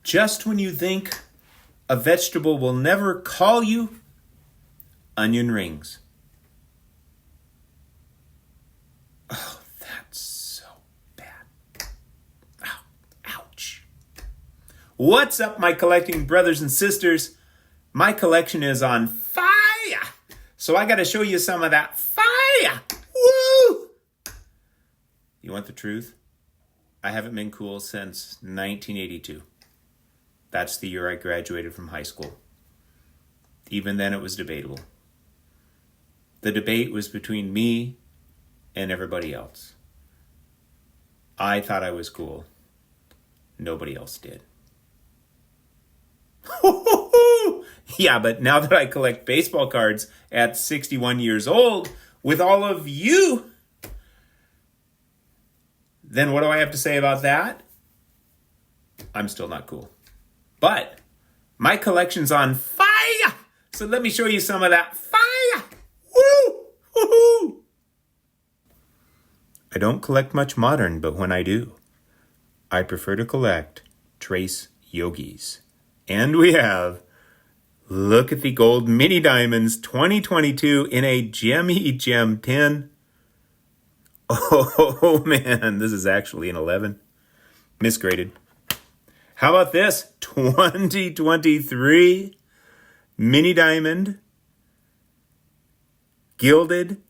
Just when you think a vegetable will never call you, onion rings. Oh, that's so bad. Ow, ouch. What's up, my collecting brothers and sisters? My collection is on fire. So I got to show you some of that fire. Woo! You want the truth? I haven't been cool since 1982. That's the year I graduated from high school. Even then, it was debatable. The debate was between me and everybody else. I thought I was cool. Nobody else did. Yeah, but now that I collect baseball cards at 61 years old with all of you, then what do I have to say about that? I'm still not cool. But my collection's on fire! So let me show you some of that fire! Woo! Woo-hoo! I don't collect much modern, but when I do, I prefer to collect trace Yogis. And we have, look at the gold mini diamonds 2022 in a Gemmy Gem 10. Oh man, this is actually an 11. Misgraded. How about this? 2023 mini diamond gilded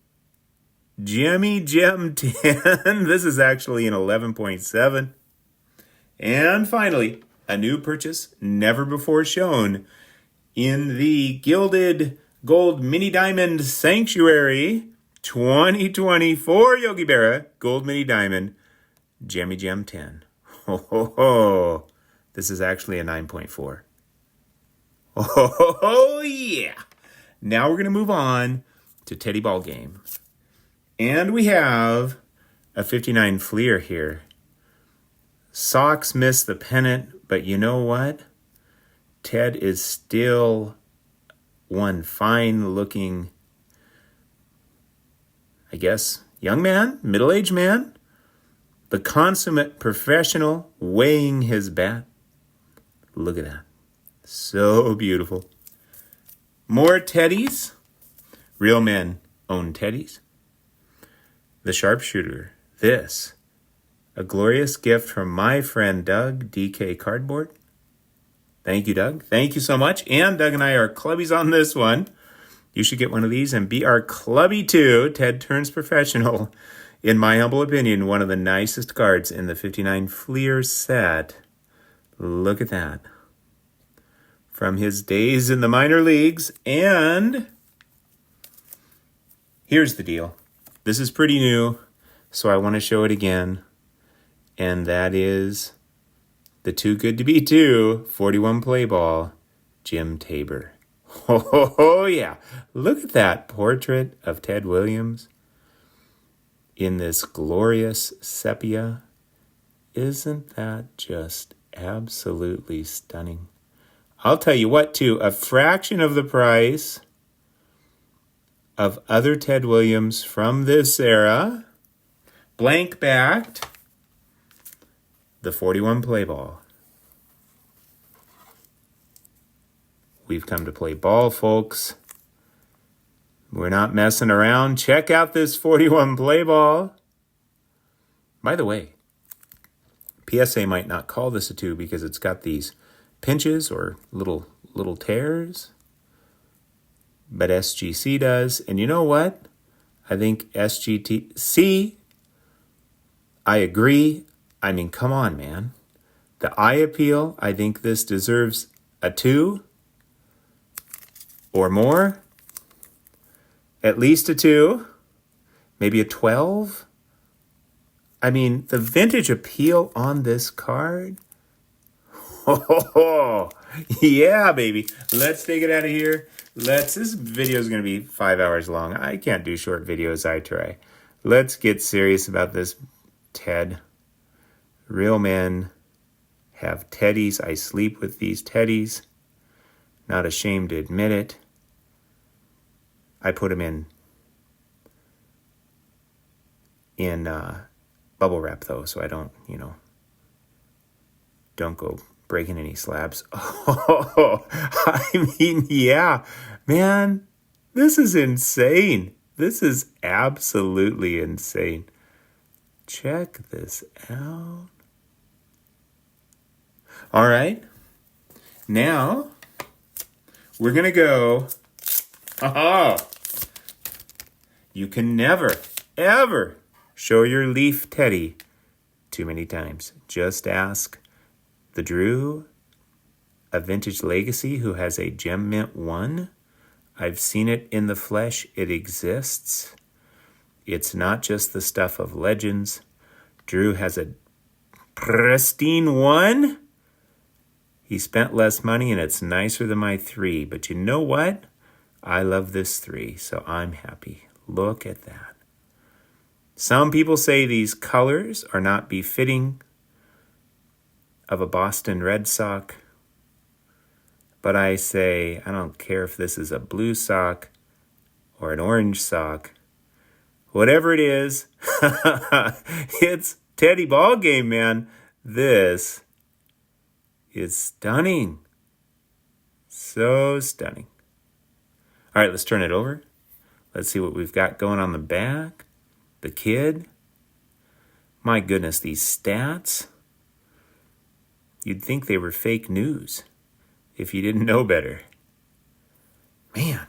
Gemmy Gem 10. This is actually an 11.7. And finally, a new purchase never before shown in the gilded gold mini diamond sanctuary 2024 Yogi Berra gold mini diamond Gemmy Gem 10. Ho ho ho. This is actually a 9.4. Oh yeah. Now we're going to move on to Teddy Ball Game. And we have a 59 Fleer here. Sox missed the pennant, but you know what? Ted is still one fine-looking, I guess, young man, middle-aged man. The consummate professional weighing his bat. Look at that. So beautiful. More teddies. Real men own teddies. The sharpshooter. This. A glorious gift from my friend Doug, DK Cardboard. Thank you, Doug. Thank you so much. And Doug and I are clubbies on this one. You should get one of these and be our clubby too. Ted turns professional. In my humble opinion, one of the nicest cards in the 59 Fleer set. Look at that. From his days in the minor leagues. And here's the deal. This is pretty new, so I want to show it again. And that is the Too Good to Be 2 41 play ball, Jim Tabor. Oh, yeah. Look at that portrait of Ted Williams in this glorious sepia. Isn't that just absolutely stunning? I'll tell you what, too, a fraction of the price of other Ted Williams from this era, blank backed, the 41 play ball. We've come to play ball, folks. We're not messing around. Check out this 41 play ball. By the way, PSA might not call this a 2 because it's got these pinches or little tears. But SGC does. And you know what? I think SGC, I agree. I mean, come on, man. The eye appeal, I think this deserves a 2 or more. At least a 2. Maybe a 12. I mean, the vintage appeal on this card. Oh, yeah, baby. Let's take it out of here. This video is going to be 5 hours long. I can't do short videos. I try. Let's get serious about this, Ted. Real men have teddies. I sleep with these teddies. Not ashamed to admit it. I put them in bubble wrap, though, so I don't, don't go breaking any slabs. Oh, I mean, yeah, man, this is insane. This is absolutely insane. Check this out. All right. Now, we're going to go. Oh, you can never, ever show your leaf teddy too many times. Just ask the Drew, a Vintage Legacy, who has a Gem Mint 1. I've seen it in the flesh. It exists. It's not just the stuff of legends. Drew has a pristine 1. He spent less money and it's nicer than my 3. But you know what? I love this 3, so I'm happy. Look at that. Some people say these colors are not befitting of a Boston Red Sox. But I say, I don't care if this is a blue sock or an orange sock. Whatever it is, it's Teddy ball game, man. This is stunning. So stunning. All right, let's turn it over. Let's see what we've got going on the back. The kid. My goodness, these stats. You'd think they were fake news if you didn't know better. Man.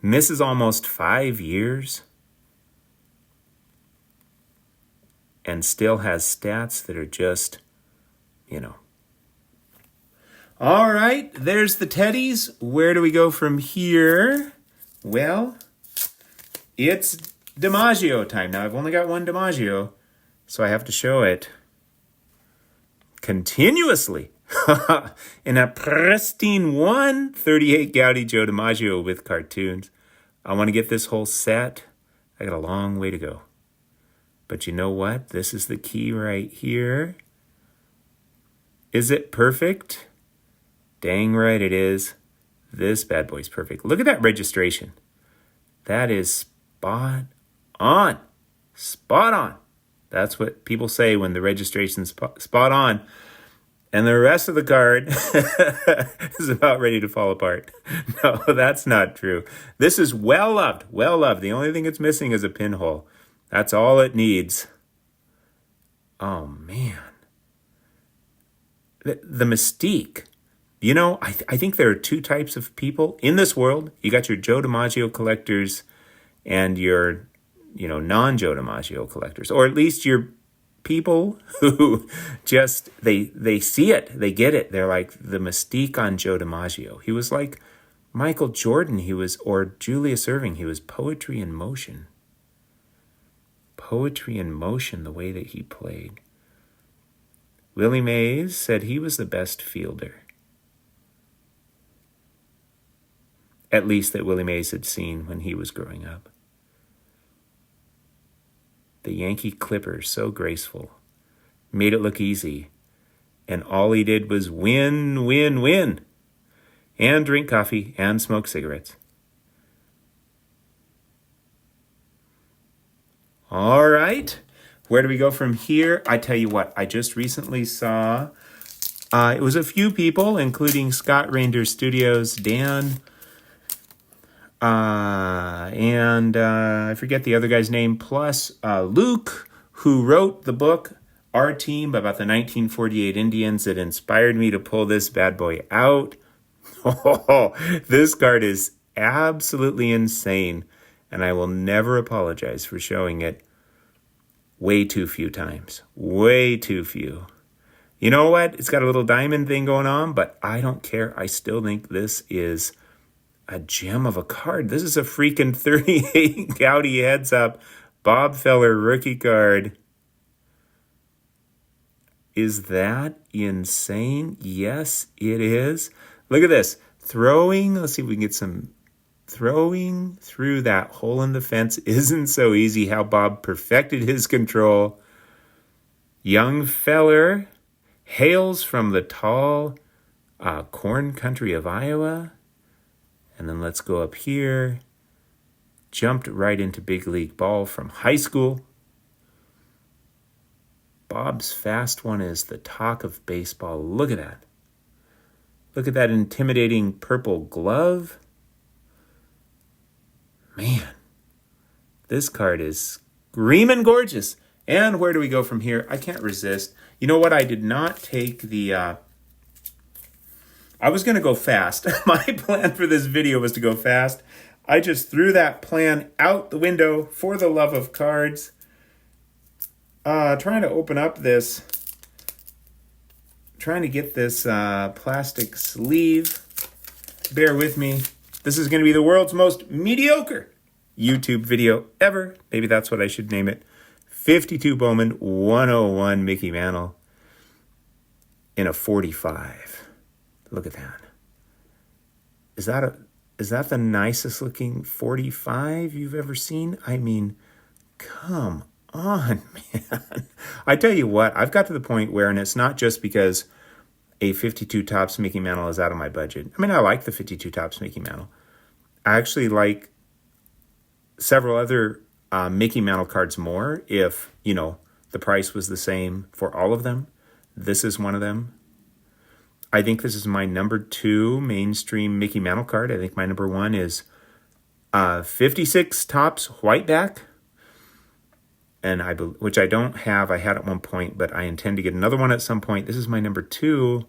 Misses almost 5 years. And still has stats that are just, All right, there's the teddies. Where do we go from here? Well, it's DiMaggio time. Now, I've only got one DiMaggio, so I have to show it continuously. In a pristine 138 Gaudi Joe DiMaggio with cartoons. I want to get this whole set. I got a long way to go. But you know what? This is the key right here. Is it perfect? Dang right it is. This bad boy's perfect. Look at that registration. That is spot on. Spot on. That's what people say when the registration's spot on. And the rest of the card is about ready to fall apart. No, that's not true. This is well loved, well loved. The only thing it's missing is a pinhole. That's all it needs. Oh, man. The mystique. I think there are two types of people in this world. You got your Joe DiMaggio collectors and your, non-Joe DiMaggio collectors. Or at least your people who just, they see it. They get it. They're like the mystique on Joe DiMaggio. He was like Michael Jordan. Or Julius Erving. He was poetry in motion. Poetry in motion, the way that he played. Willie Mays said he was the best fielder. At least that Willie Mays had seen when he was growing up. The Yankee Clipper, so graceful. Made it look easy. And all he did was win, win, win. And drink coffee and smoke cigarettes. All right. Where do we go from here? I tell you what, I just recently saw, it was a few people, including Scott Reindeer Studios, Dan, and I forget the other guy's name, plus Luke, who wrote the book, Our Team, about the 1948 Indians that inspired me to pull this bad boy out. Oh, this card is absolutely insane, and I will never apologize for showing it way too few times. Way too few. You know what? It's got a little diamond thing going on, but I don't care. I still think this is a gem of a card. This is a freaking 38 Gaudi heads up Bob Feller rookie card. Is that insane? Yes, it is. Look at this. Let's see if we can get some throwing through that hole in the fence isn't so easy. How Bob perfected his control. Young feller hails from the tall corn country of Iowa. And then let's go up here. Jumped right into big league ball from high school. Bob's Fast one is the talk of baseball. Look at that. Look at that intimidating purple glove. Man, this card is screaming gorgeous. And where do we go from here? I can't resist. You know what? I did not take the... I was going to go fast. My plan for this video was to go fast. I just threw that plan out the window for the love of cards. Trying to open up this... Trying to get this plastic sleeve. Bear with me. This is going to be the world's most mediocre YouTube video ever. Maybe that's what I should name it. 52 Bowman 101 Mickey Mantle in a 45. Look at that. Is that the nicest looking 45 you've ever seen? I mean, come on, man. I tell you what, I've got to the point where, and it's not just because a 52 Topps Mickey Mantle is out of my budget. I mean, I like the 52 Topps Mickey Mantle. I actually like several other Mickey Mantle cards more if, you know, the price was the same for all of them. This is one of them. I think this is my number 2 mainstream Mickey Mantle card. I think my number 1 is 56 Topps Whiteback, and which I don't have. I had at one point, but I intend to get another one at some point. This is my number 2.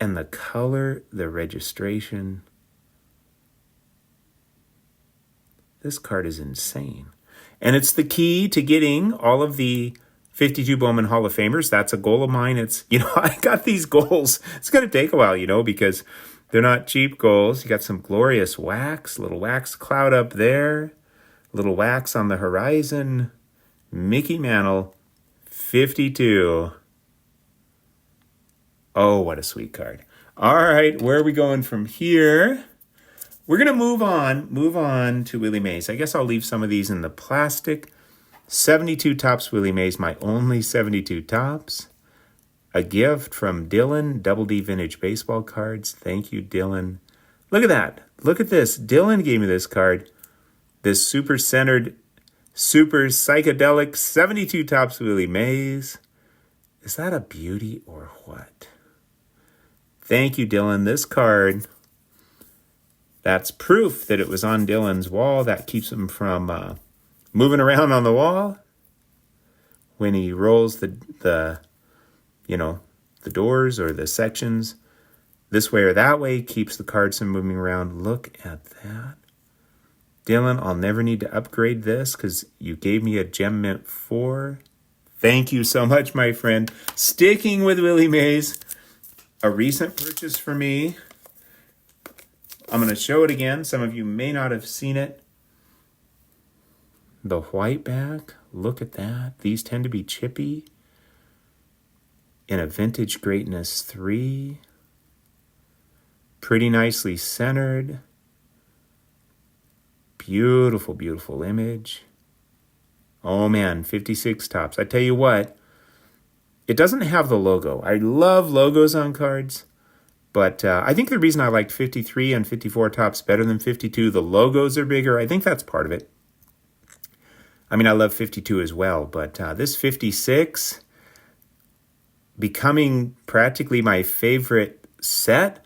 And the color, the registration. This card is insane. And it's the key to getting all of the 52 Bowman Hall of Famers. That's a goal of mine. It's, you know, I got these goals. It's going to take a while, you know, because they're not cheap goals. You got some glorious wax, little wax cloud up there, little wax on the horizon. Mickey Mantle, 52. Oh, what a sweet card. All right, where are we going from here? We're going to move on to Willie Mays. I guess I'll leave some of these in the plastic. 72 Topps Willie Mays, my only 72 Topps. A gift from Dylan, Double D Vintage Baseball Cards. Thank you, Dylan. Look at that. Look at this. Dylan gave me this card. This super centered, super psychedelic 72 Topps Willie Mays. Is that a beauty or what? Thank you, Dylan. This card, that's proof that it was on Dylan's wall. That keeps him from moving around on the wall when he rolls the doors or the sections this way or that way, keeps the cards from moving around. Look at that. Dylan, I'll never need to upgrade this because you gave me a Gem Mint 4. Thank you so much, my friend. Sticking with Willie Mays, a recent purchase for me. I'm going to show it again. Some of you may not have seen it. The white back, look at that. These tend to be chippy. In a Vintage Greatness 3. Pretty nicely centered. Beautiful, beautiful image. Oh man, 56 Topps. I tell you what, it doesn't have the logo. I love logos on cards, but I think the reason I liked 53 and 54 Topps better than 52, the logos are bigger. I think that's part of it. I mean, I love 52 as well, but this 56, becoming practically my favorite set.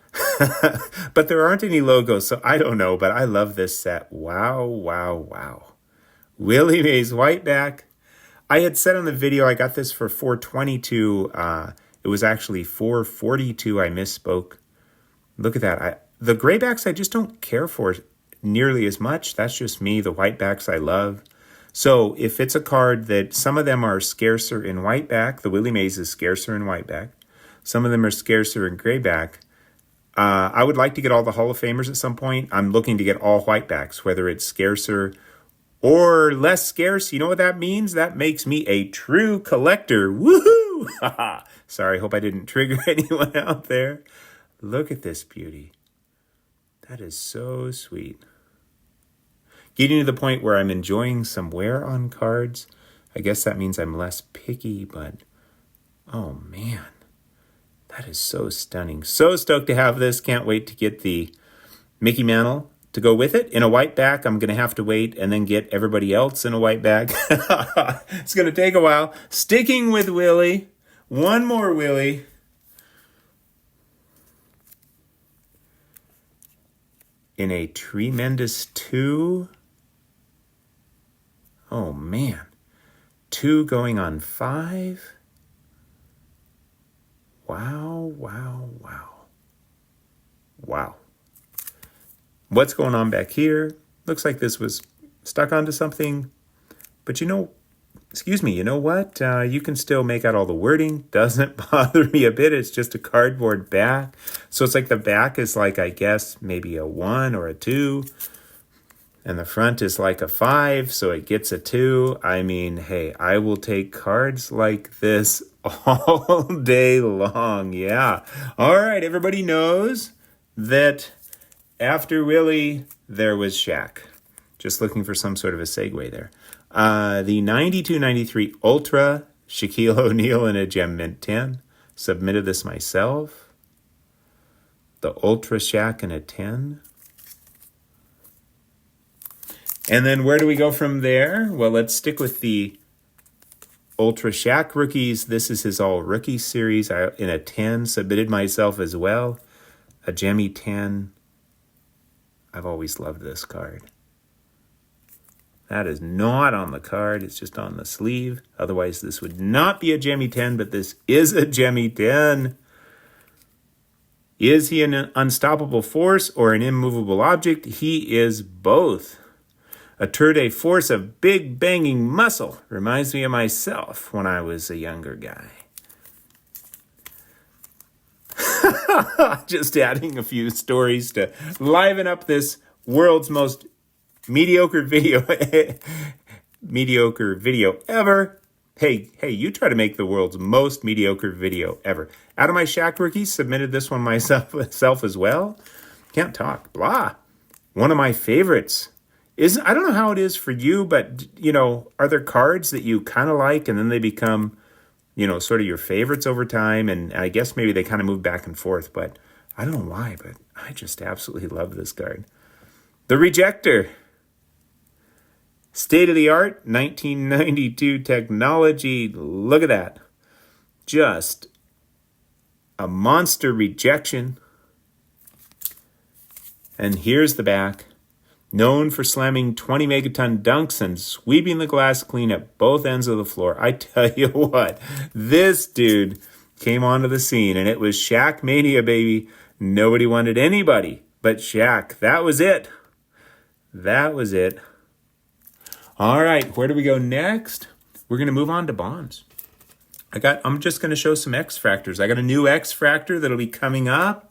But there aren't any logos, so I don't know, but I love this set. Wow, wow, wow. Willie Mays Whiteback. I had said on the video I got this for $422. It was actually $442. I misspoke. Look at that. The graybacks I just don't care for nearly as much. That's just me. The whitebacks I love. So if it's a card that some of them are scarcer in whiteback, the Willie Mays is scarcer in whiteback. Some of them are scarcer in grayback. I would like to get all the Hall of Famers at some point. I'm looking to get all whitebacks, whether it's scarcer or less scarce. You know what that means? That makes me a true collector. Woohoo! Sorry, hope I didn't trigger anyone out there. Look at this beauty. That is so sweet. Getting to the point where I'm enjoying some wear on cards. I guess that means I'm less picky, but oh man. That is so stunning. So stoked to have this. Can't wait to get the Mickey Mantle to go with it. In a white back, I'm going to have to wait and then get everybody else in a white back. It's going to take a while. Sticking with Willie. One more Willie. In a tremendous 2. Oh, man. 2 going on 5. Wow, wow, wow. Wow. What's going on back here? Looks like this was stuck onto something. But you know what? You can still make out all the wording. Doesn't bother me a bit. It's just a cardboard back. So it's like the back is like, I guess, maybe a 1 or a 2. And the front is like a 5, so it gets a 2. I mean, hey, I will take cards like this all day long. Yeah. All right, everybody knows that after Willie, there was Shaq. Just looking for some sort of a segue there. The 92-93 Ultra, Shaquille O'Neal in a Gem Mint 10. Submitted this myself. The Ultra Shaq in a 10. And then where do we go from there? Well, let's stick with the Ultra Shaq rookies. This is his all rookie series in a 10. Submitted myself as well. A Gemmy 10. I've always loved this card. That is not on the card. It's just on the sleeve. Otherwise, this would not be a Gemmy 10, but this is a Gemmy 10. Is he an unstoppable force or an immovable object? He is both. A tour de force of big banging muscle. Reminds me of myself when I was a younger guy. Just adding a few stories to liven up this world's most mediocre video ever. Hey, you try to make the world's most mediocre video ever. Out of my Shaq rookies, submitted this one myself as well. Can't talk. Blah. One of my favorites. I don't know how it is for you, but, are there cards that you kind of like and then they become, sort of your favorites over time? And I guess maybe they kind of move back and forth, but I don't know why, but I just absolutely love this card. The Rejector. State-of-the-art, 1992 technology. Look at that. Just a monster rejection. And here's the back. Known for slamming 20 megaton dunks and sweeping the glass clean at both ends of the floor. I tell you what, this dude came onto the scene, and it was Shaq Mania, baby. Nobody wanted anybody but Shaq. That was it. That was it. All right, where do we go next? We're going to move on to bonds. I'm just going to show some xfractors. I got a new xfractor that'll be coming up.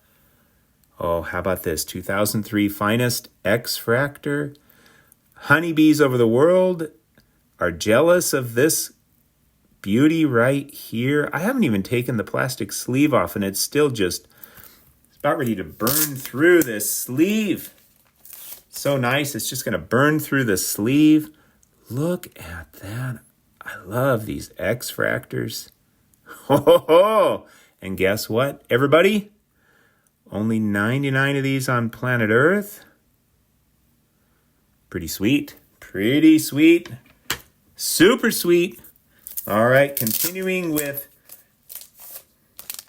Oh, how about this? 2003 Finest xfractor. Honeybees over the world are jealous of this beauty right here. I haven't even taken the plastic sleeve off, and it's still just about ready to burn through this sleeve. So nice. It's just going to burn through the sleeve. Look at that. I love these xfractors. Ho. And guess what, everybody? Only 99 of these on planet Earth. Pretty sweet. Pretty sweet. Super sweet. All right, continuing with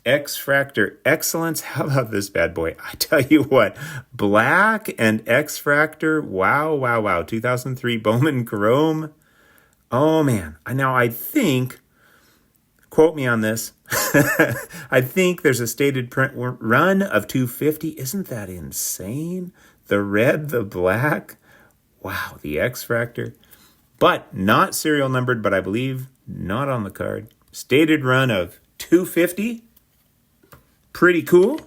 xfractor excellence. How about this bad boy? I tell you what, black and xfractor. Wow. 2003 Bowman Chrome. Oh, man. Now, I think, quote me on this, I think there's a stated print run of 250. Isn't that insane? The red, the black. Wow, the xfractor. But not serial numbered, but I believe not on the card. Stated run of 250. Pretty cool.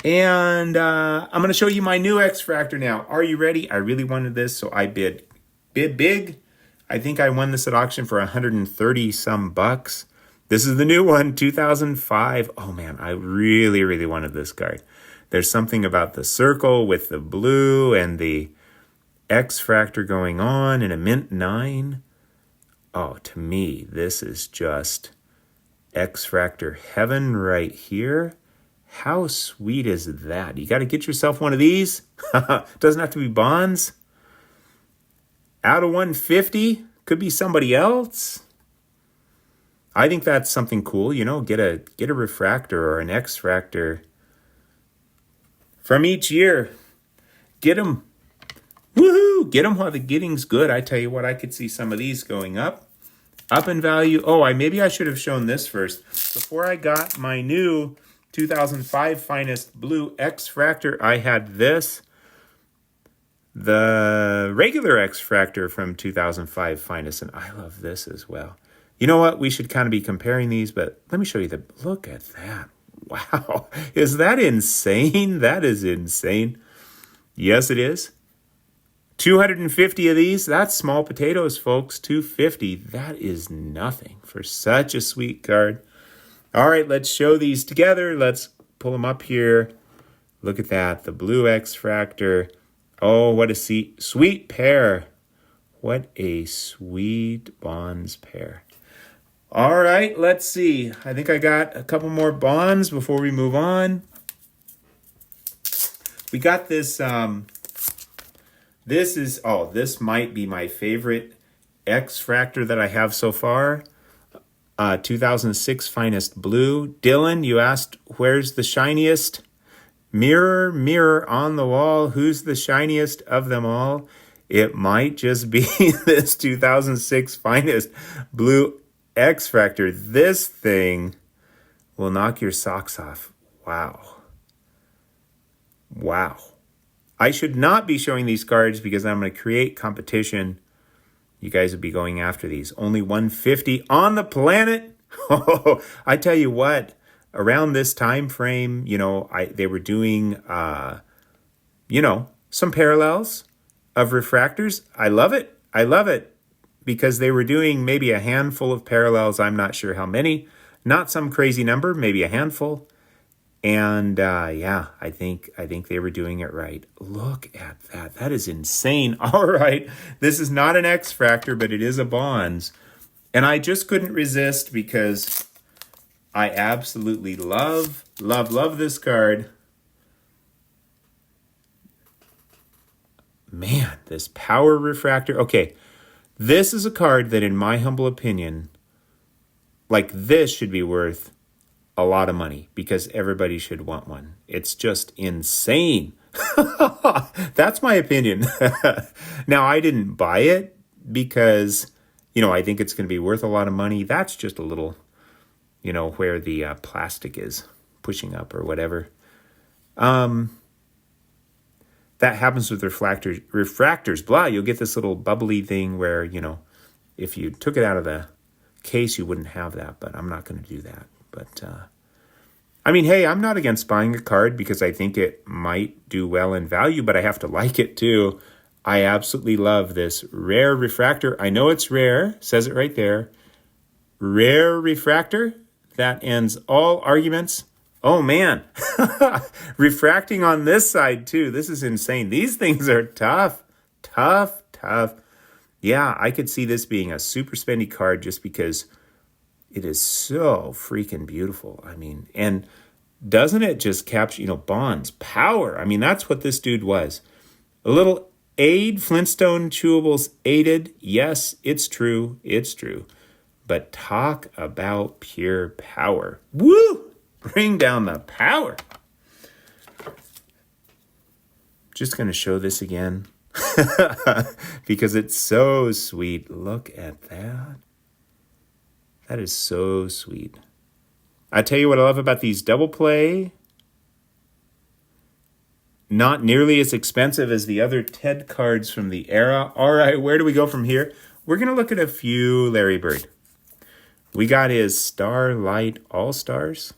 And I'm going to show you my new xfractor now. Are you ready? I really wanted this, so I bid big. I think I won this at auction for 130 some bucks. This is the new one, 2005. Oh, man, I really, really wanted this card. There's something about the circle with the blue and the xfractor going on in a mint 9. Oh, to me, this is just xfractor heaven right here. How sweet is that? You got to get yourself one of these. Doesn't have to be Bonds. Out of 150, could be somebody else. I think that's something cool, you know, get a refractor or an xfractor from each year. Get them. Woohoo! Get them while the getting's good. I tell you what, I could see some of these going up in value. Oh, maybe I should have shown this first. Before I got my new 2005 Finest Blue xfractor, I had this. The regular xfractor from 2005 Finest, and I love this as well. You know what? We should kind of be comparing these, but let me show you look at that. Wow. Is that insane? That is insane. Yes, it is. 250 of these. That's small potatoes, folks. 250. That is nothing for such a sweet card. All right, let's show these together. Let's pull them up here. Look at that. The blue xfractor. Oh, what a sweet pair. What a sweet Bonds pair. All right, let's see. I think I got a couple more Bonds before we move on. We got this. This might be my favorite xfractor that I have so far. 2006 Finest Blue. Dylan, you asked, where's the shiniest? Mirror, mirror on the wall, who's the shiniest of them all? It might just be this 2006 Finest Blue xfractor. This thing will knock your socks off. Wow. Wow. I should not be showing these cards because I'm going to create competition. You guys would be going after these. Only 150 on the planet. Oh, I tell you what, around this time frame, you know, they were doing, you know, some parallels of refractors. I love it. I love it because they were doing maybe a handful of parallels. I'm not sure how many, not some crazy number, maybe a handful. And yeah, I think they were doing it right. Look at that. That is insane. All right. This is not an xfractor, but it is a Bonds. And I just couldn't resist because I absolutely love this card. Man, this power refractor. Okay, this is a card that, in my humble opinion, like this should be worth a lot of money because everybody should want one. It's just insane. That's my opinion. Now, I didn't buy it because, you know, I think it's going to be worth a lot of money. That's just a little, you know, where the plastic is pushing up or whatever. That happens with refractors, blah. You'll get this little bubbly thing where, you know, if you took it out of the case, you wouldn't have that, but I'm not going to do that. But, I mean, hey, I'm not against buying a card because I think it might do well in value, but I have to like it too. I absolutely love this rare refractor. I know it's rare, says it right there. Rare refractor, that ends all arguments. Oh, man. Refracting on this side, too. This is insane. These things are tough. Yeah, I could see this being a super spendy card just because it is so freaking beautiful. I mean, and doesn't it just capture, you know, Bonds, power? I mean, that's what this dude was. A little aid, Flintstone chewables aided. Yes, it's true. It's true. But talk about pure power. Woo! Bring down the power. Just going to show this again because it's so sweet. Look at that. That is so sweet. I tell you what I love about these double play. Not nearly as expensive as the other TED cards from the era. All right, where do we go from here? We're going to look at a few Larry Bird. We got his Starlight All-Stars.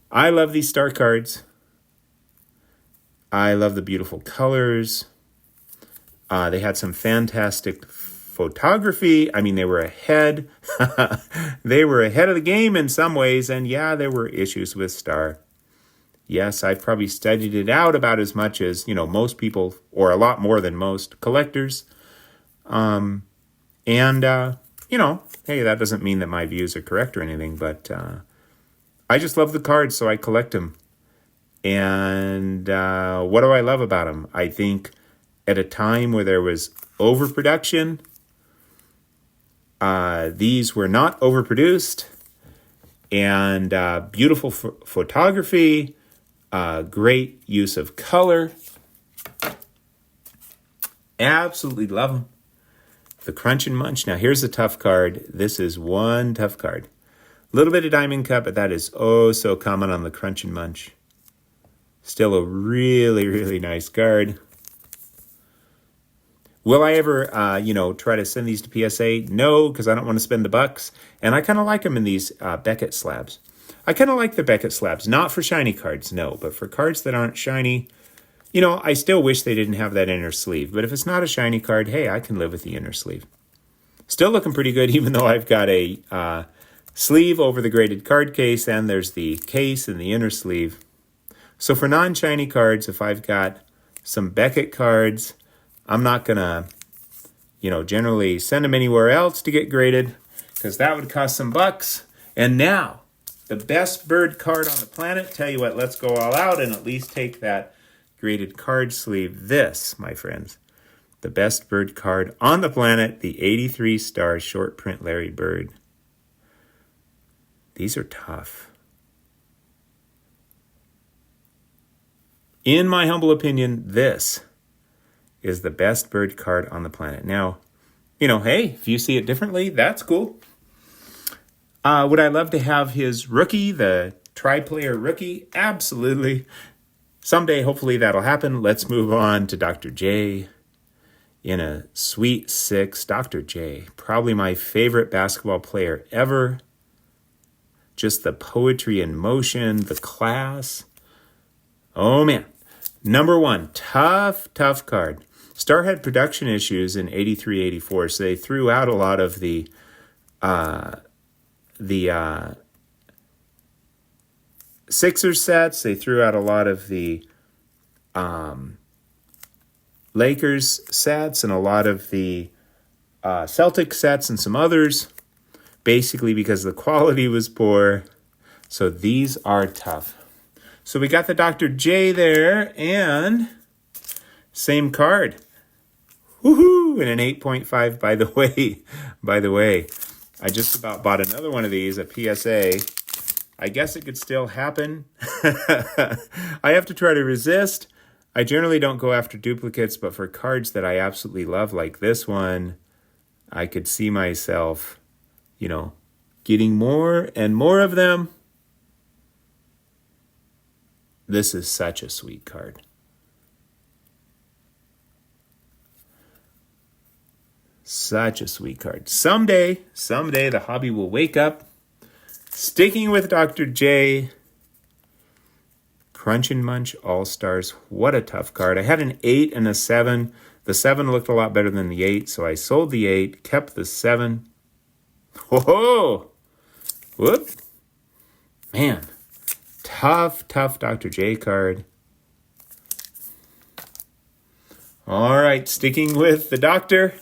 I love these star cards. I love the beautiful colors. They had some fantastic photography. I mean, they were ahead. They were ahead of the game in some ways. And yeah, there were issues with Star. Yes, I've probably studied it out about as much as, you know, most people, or a lot more than most collectors. You know, hey, that doesn't mean that my views are correct or anything, but I just love the cards, so I collect them. And what do I love about them? I think at a time where there was overproduction, these were not overproduced, and beautiful photography, great use of color. Absolutely love them. The Crunch and Munch. Now here's a tough card. This is one tough card. A little bit of diamond cut, but that is oh so common on the Crunch and Munch. Still a really, really nice card. Will I ever, try to send these to PSA? No, because I don't want to spend the bucks. And I kind of like them in these Beckett slabs. I kind of like the Beckett slabs. Not for shiny cards, no. But for cards that aren't shiny, I still wish they didn't have that inner sleeve. But if it's not a shiny card, hey, I can live with the inner sleeve. Still looking pretty good, even though I've got a sleeve over the graded card case, and there's the case and the inner sleeve. So for non-shiny cards, if I've got some Beckett cards, I'm not going to, generally send them anywhere else to get graded, because that would cost some bucks. And now, the best bird card on the planet. Tell you what, let's go all out and at least take that graded card sleeve. This, my friends, the best bird card on the planet, the 83 star short print Larry Bird. These are tough. In my humble opinion, this is the best bird card on the planet. Now, hey, if you see it differently, that's cool. Would I love to have his rookie, the tri-player rookie? Absolutely. Someday, hopefully, that'll happen. Let's move on to Dr. J. In a Sweet 6, Dr. J, probably my favorite basketball player ever. Just the poetry in motion, the class. Oh, man. Number 1, tough card. Star had production issues in 83-84, so they threw out a lot of the Sixers sets. They threw out a lot of the Lakers sets and a lot of the Celtic sets and some others, basically because the quality was poor. So these are tough. So we got the Dr. J there, and same card. Woohoo! And an 8.5, by the way. I just about bought another one of these, a PSA. I guess it could still happen. I have to try to resist. I generally don't go after duplicates, but for cards that I absolutely love, like this one, I could see myself, getting more and more of them. This is such a sweet card. Such a sweet card. Someday, the hobby will wake up. Sticking with Dr. J. Crunch and Munch All-Stars. What a tough card. I had an 8 and a 7. The 7 looked a lot better than the 8, so I sold the 8, kept the 7. Whoa! Whoop. Man. Tough Dr. J card. All right, sticking with the doctor.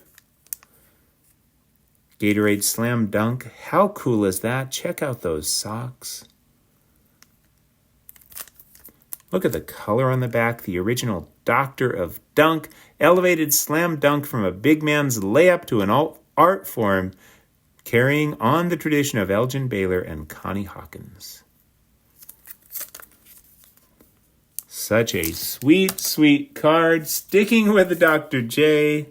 Gatorade Slam Dunk. How cool is that? Check out those socks. Look at the color on the back. The original Doctor of Dunk. Elevated slam dunk from a big man's layup to an art form, carrying on the tradition of Elgin Baylor and Connie Hawkins. Such a sweet card. Sticking with the Dr. J.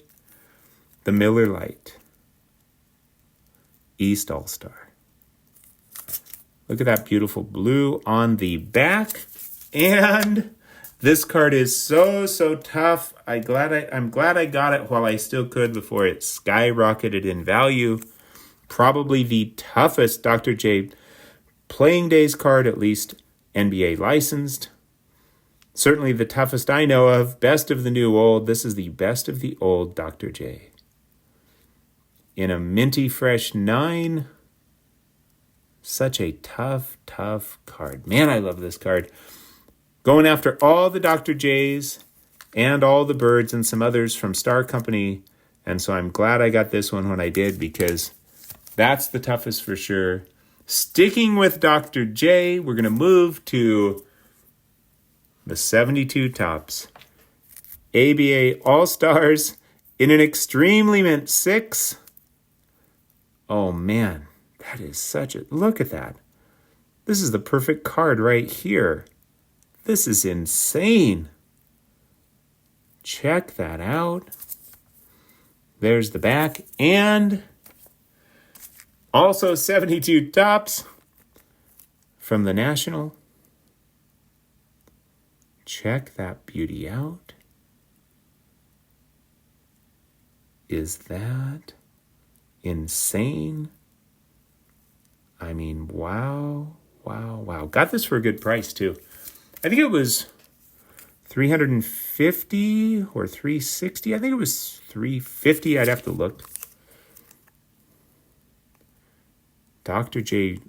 The Miller Lite. East All-Star. Look at that beautiful blue on the back. And this card is so tough. I'm glad I got it while I still could before it skyrocketed in value. Probably the toughest Dr. J playing days card, at least NBA licensed. Certainly the toughest I know of. Best of the new old. This is the best of the old Dr. J. In a minty fresh 9. Such a tough card. Man, I love this card. Going after all the Dr. J's and all the birds and some others from Star Company. And so I'm glad I got this one when I did, because that's the toughest for sure. Sticking with Dr. J, we're going to move to the 72 Topps ABA All-Stars in an extremely mint 6. Oh man, that is such a... Look at that. This is the perfect card right here. This is insane. Check that out. There's the back. And also 72 Topps from the National. Check that beauty out. Is that insane? I mean, wow, wow, wow. Got this for a good price, too. I think it was $350 or $360. I think it was $350. I'd have to look. Dr. J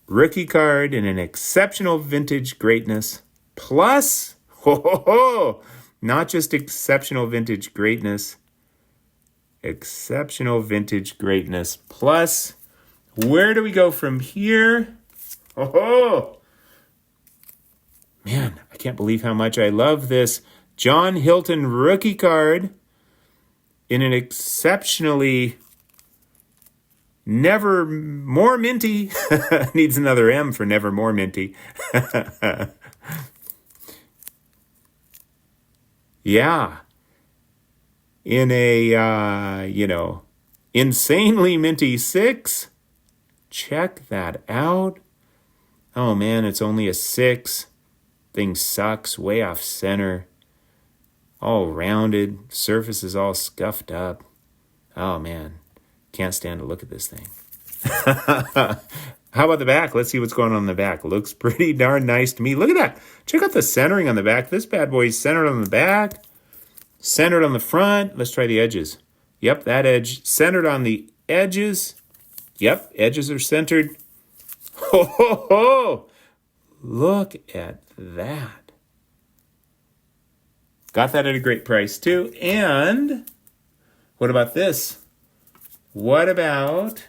rookie card in an exceptional vintage greatness. Plus, not just exceptional vintage greatness. Exceptional vintage greatness. Plus, where do we go from here? Man, I can't believe how much I love this John Hilton rookie card in an exceptionally never more minty. Needs another M for never more minty. Yeah. In a, insanely minty 6. Check that out. Oh man, it's only a 6. Thing sucks, way off center. All rounded, surface is all scuffed up. Oh man, can't stand to look at this thing. How about the back? Let's see what's going on in the back. Looks pretty darn nice to me. Look at that. Check out the centering on the back. This bad boy's centered on the back. Centered on the front. Let's try the edges. Yep, that edge centered on the edges. Yep, edges are centered. Ho, ho, ho! Look at that. Got that at a great price, too. And what about this? What about...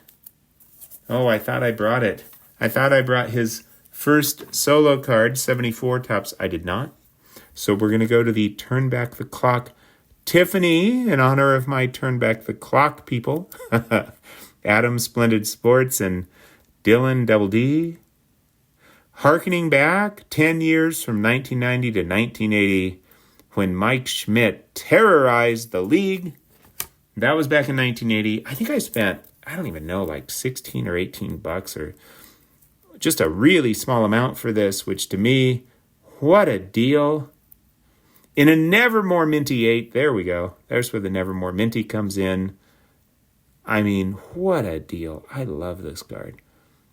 Oh, I thought I brought it. I thought I brought his first solo card, 74 Topps. I did not. So we're going to go to the Turn Back the Clock Tiffany in honor of my Turn Back the Clock people. Adam Splendid Sports and Dylan Double D. Harkening back 10 years from 1990 to 1980 when Mike Schmidt terrorized the league. That was back in 1980. I think I spent, I don't even know, like 16 or 18 bucks or just a really small amount for this, which to me, what a deal. In a Nevermore Minty 8, there we go. There's where the Nevermore Minty comes in. I mean, what a deal. I love this card.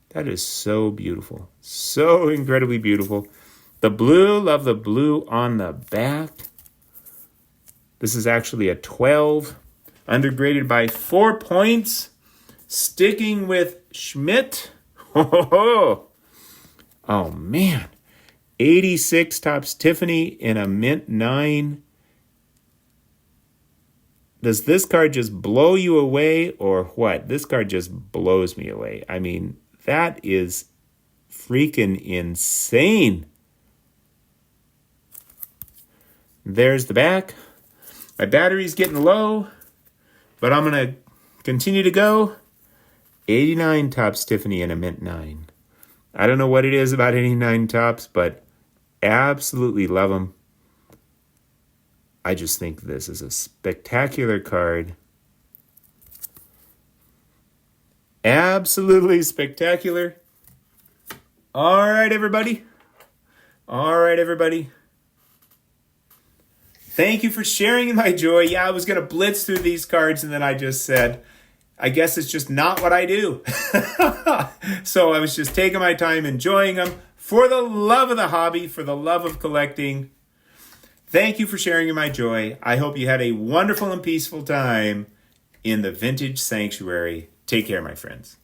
That is so beautiful. So incredibly beautiful. The blue, love the blue on the back. This is actually a 12. Undergraded by 4 points. Sticking with Schmidt. Oh man. 86 Topps Tiffany in a mint 9. Does this card just blow you away or what? This card just blows me away. I mean, that is freaking insane. There's the back. My battery's getting low, but I'm going to continue to go. 89 Topps Tiffany in a mint 9. I don't know what it is about 89 Topps, but absolutely love them. I just think this is a spectacular card. Absolutely spectacular. All right, everybody. Thank you for sharing in my joy. Yeah, I was going to blitz through these cards, and then I just said, I guess it's just not what I do. So I was just taking my time enjoying them for the love of the hobby, for the love of collecting. Thank you for sharing in my joy. I hope you had a wonderful and peaceful time in the Vintage Sanctuary. Take care, my friends.